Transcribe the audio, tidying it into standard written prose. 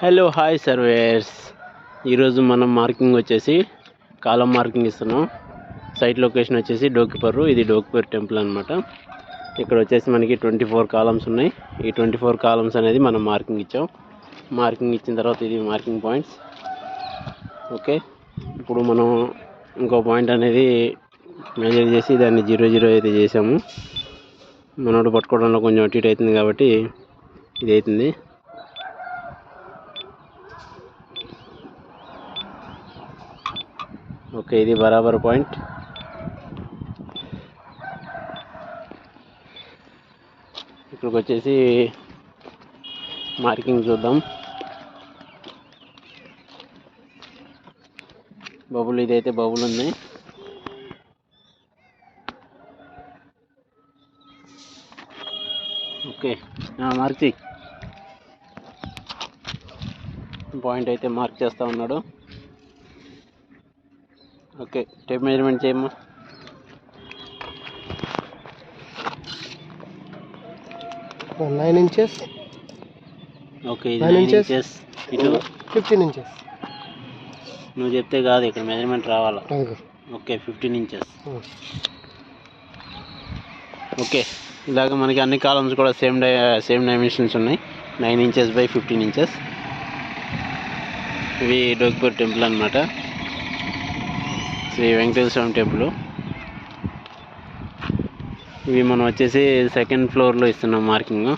Hello hi surveyors. ఈరోజు మనం marking వచ్చేసి కాలం మార్కింగ్ ఇస్తున్నాం. సైట్ లొకేషన్ వచ్చేసి డోకిపర్రు. ఇది డోకిపర్ టెంపుల్ అనమాట. ఇక్కడ వచ్చేసి మనకి 24 కాలమ్స్ ఉన్నాయి. ఈ 24 కాలమ్స్ అనేది మనం మార్కింగ్ ఇచ్చాం. మార్కింగ్ ఇచ్చిన తర్వాత ఇది మార్కింగ్ పాయింట్స్. ఓకే, ఇప్పుడు మనం ఇంకో పాయింట్ అనేది మెజర్ చేసి దాన్ని 0 అయితే చేసాము. మనోడు పట్టుకోవడంలో కొంచెం అటు ఇటు అవుతుంది కాబట్టి ఇది అవుతుంది. ఓకే, ఇది బరాబర్ పాయింట్. ఇక్కడికి వచ్చేసి మార్కింగ్ చూద్దాం. బబుల్, ఇదైతే బబుల్ ఉంది. ఓకే, మార్క్ చేయి. పాయింట్ అయితే మార్క్ చేస్తూ ఉన్నాడు. ఓకే, టేప్ మెజర్మెంట్ చేయమ్మా. One 9 inches. ఓకే, ఇది 9 inches. ఇటు 15 inches. నువ్వు చెప్తే కాదు, ఇక్కడ మెజర్మెంట్ రావాలా. Okay. Okay, 15 inches. ఓకే, ఇలాగ మనకి అన్ని కాలమ్స్ కూడా సేమ్ డైమెన్షన్స్ ఉన్నాయి. 9 inches by 15 inches. ఇవి డోకిపర్ టెంపుల్ అనమాట. శ్రీ వెంకటేశ్వర స్వామి టెంపుల్. ఇవి మనం వచ్చేసి సెకండ్ ఫ్లోర్లో ఇస్తున్నాం మార్కింగ్.